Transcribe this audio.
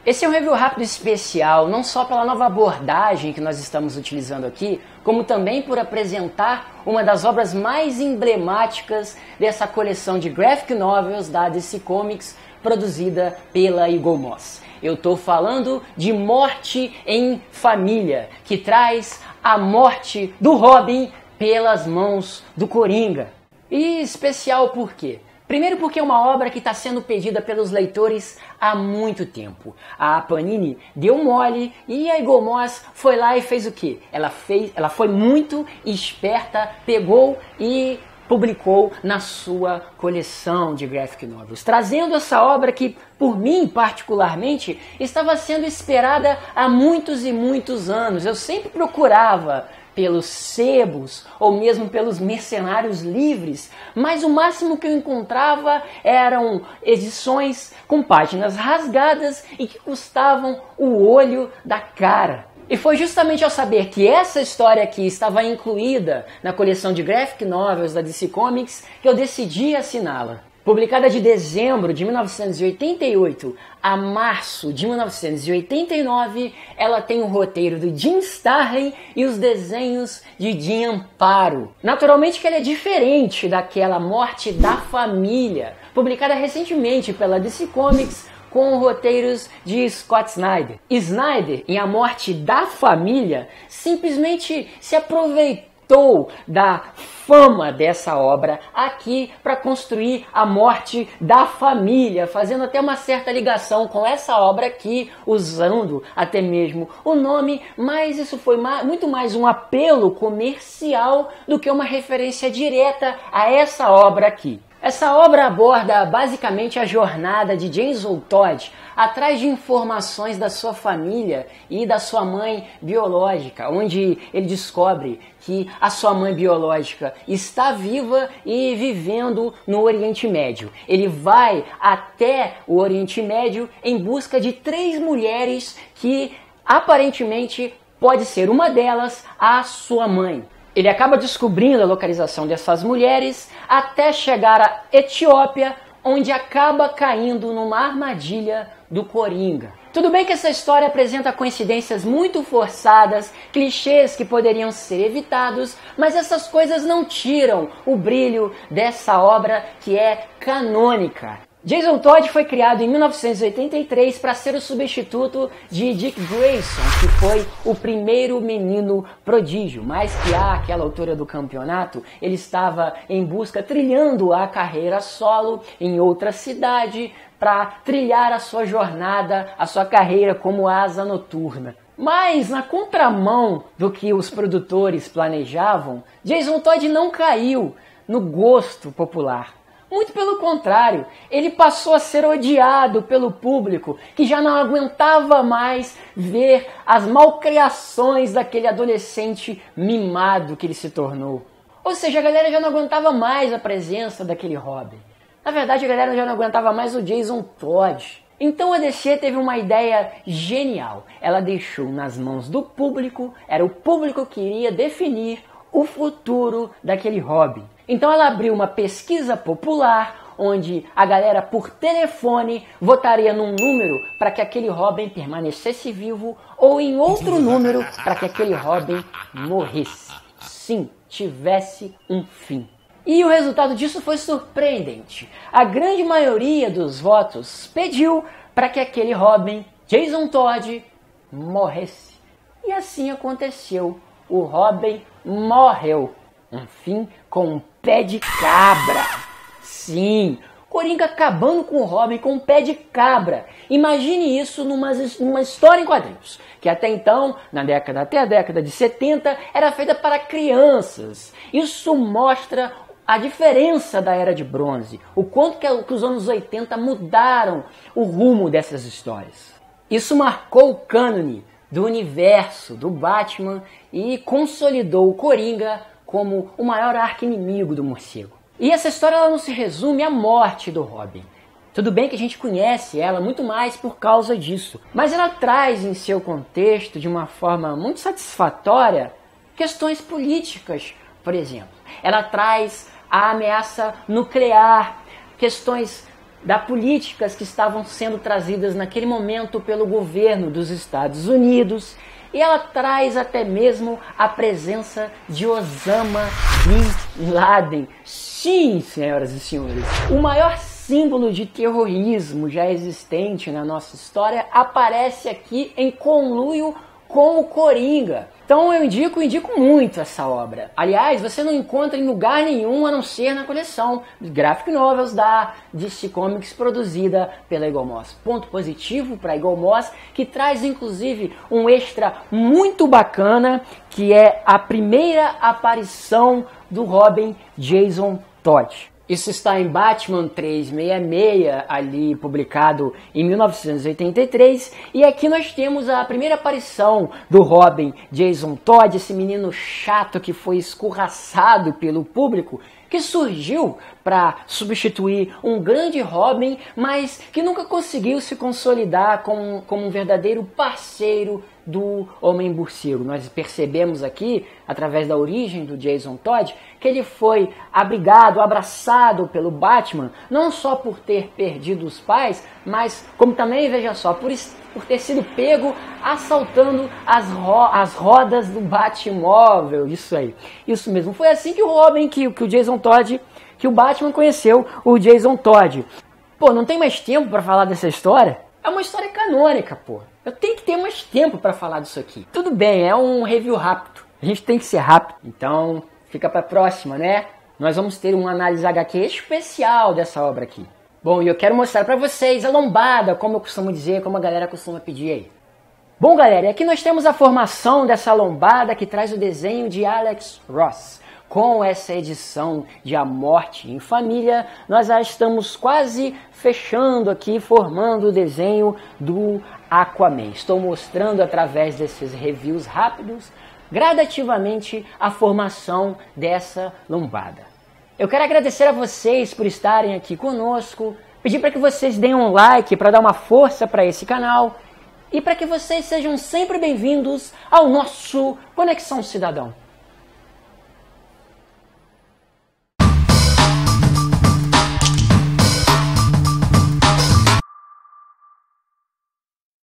Esse é um review rápido especial, não só pela nova abordagem que nós estamos utilizando aqui, como também por apresentar uma das obras mais emblemáticas dessa coleção de graphic novels da DC Comics, produzida pela Eagle Moss. Eu estou falando de Morte em Família, que traz a morte do Robin pelas mãos do Coringa. E especial por quê? Primeiro porque é uma obra que está sendo pedida pelos leitores há muito tempo. A Panini deu mole e a Eagle Moss foi lá e fez o quê? Ela foi muito esperta, pegou e publicou na sua coleção de graphic novels, trazendo essa obra que, por mim particularmente, estava sendo esperada há muitos e muitos anos. Eu sempre procurava pelos sebos ou mesmo pelos mercenários livres, mas o máximo que eu encontrava eram edições com páginas rasgadas e que custavam o olho da cara. E foi justamente ao saber que essa história aqui estava incluída na coleção de graphic novels da DC Comics que eu decidi assiná-la. Publicada de dezembro de 1988 a março de 1989, ela tem o roteiro do Jim Starlin e os desenhos de Jim Amparo. Naturalmente que ela é diferente daquela Morte da Família, publicada recentemente pela DC Comics, com roteiros de Scott Snyder. Snyder, em A Morte da Família, simplesmente se aproveitou da fama dessa obra aqui para construir A Morte da Família, fazendo até uma certa ligação com essa obra aqui, usando até mesmo o nome, mas isso foi muito mais um apelo comercial do que uma referência direta a essa obra aqui. Essa obra aborda basicamente a jornada de Jason Todd atrás de informações da sua família e da sua mãe biológica, onde ele descobre que a sua mãe biológica está viva e vivendo no Oriente Médio. Ele vai até o Oriente Médio em busca de 3 mulheres que aparentemente pode ser uma delas a sua mãe. Ele acaba descobrindo a localização dessas mulheres até chegar à Etiópia, onde acaba caindo numa armadilha do Coringa. Tudo bem que essa história apresenta coincidências muito forçadas, clichês que poderiam ser evitados, mas essas coisas não tiram o brilho dessa obra que é canônica. Jason Todd foi criado em 1983 para ser o substituto de Dick Grayson, que foi o primeiro menino prodígio, mas que àquela altura do campeonato ele estava em busca, trilhando a carreira solo em outra cidade para trilhar a sua jornada, a sua carreira como asa noturna. Mas, na contramão do que os produtores planejavam, Jason Todd não caiu no gosto popular. Muito pelo contrário, ele passou a ser odiado pelo público, que já não aguentava mais ver as malcriações daquele adolescente mimado que ele se tornou. Ou seja, a galera já não aguentava mais a presença daquele Robin. Na verdade, a galera já não aguentava mais o Jason Todd. Então a DC teve uma ideia genial. Ela deixou nas mãos do público, era o público que iria definir o futuro daquele Robin. Então ela abriu uma pesquisa popular, onde a galera por telefone votaria num número para que aquele Robin permanecesse vivo ou em outro número para que aquele Robin morresse. Sim, tivesse um fim. E o resultado disso foi surpreendente. A grande maioria dos votos pediu para que aquele Robin, Jason Todd, morresse. E assim aconteceu. O Robin morreu. Um fim com um pé de cabra. Sim, Coringa acabando com o Robin com um pé de cabra. Imagine isso numa história em quadrinhos, que até então, até a década de 70, era feita para crianças. Isso mostra a diferença da Era de Bronze, o quanto que os anos 80 mudaram o rumo dessas histórias. Isso marcou o cânone do universo do Batman e consolidou o Coringa como o maior arqui-inimigo do morcego. E essa história ela não se resume à morte do Robin. Tudo bem que a gente conhece ela muito mais por causa disso, mas ela traz em seu contexto, de uma forma muito satisfatória, questões políticas, por exemplo. Ela traz a ameaça nuclear, questões das políticas que estavam sendo trazidas naquele momento pelo governo dos Estados Unidos, e ela traz até mesmo a presença de Osama Bin Laden. Sim, senhoras e senhores, o maior símbolo de terrorismo já existente na nossa história aparece aqui em conluio com o Coringa. Então eu indico muito essa obra. Aliás, você não encontra em lugar nenhum a não ser na coleção de graphic novels da DC Comics produzida pela Eagle Moss. Ponto positivo para a Eagle Moss, que traz inclusive um extra muito bacana, que é a primeira aparição do Robin Jason Todd. Isso está em Batman 366, ali publicado em 1983, e aqui nós temos a primeira aparição do Robin Jason Todd, esse menino chato que foi escorraçado pelo público, que surgiu para substituir um grande Robin, mas que nunca conseguiu se consolidar como um verdadeiro parceiro do Homem Morcego. Nós percebemos aqui, através da origem do Jason Todd, que ele foi abrigado, abraçado pelo Batman, não só por ter perdido os pais, mas como também, veja só, por ter sido pego assaltando as rodas do Batmóvel. Isso aí, isso mesmo. Foi assim que o Robin, que o Jason Todd, que o Batman conheceu o Jason Todd. Pô, não tem mais tempo para falar dessa história? É uma história canônica, pô. Eu tenho que ter mais tempo para falar disso aqui. Tudo bem, é um review rápido. A gente tem que ser rápido. Então, fica para a próxima, né? Nós vamos ter uma análise HQ especial dessa obra aqui. Bom, e eu quero mostrar para vocês a lombada, como eu costumo dizer, como a galera costuma pedir aí. Bom, galera, aqui nós temos a formação dessa lombada que traz o desenho de Alex Ross. Com essa edição de A Morte em Família, nós já estamos quase fechando aqui, formando o desenho do Aquaman. Estou mostrando através desses reviews rápidos, gradativamente, a formação dessa lombada. Eu quero agradecer a vocês por estarem aqui conosco, pedir para que vocês deem um like para dar uma força para esse canal e para que vocês sejam sempre bem-vindos ao nosso Conexão Cidadão.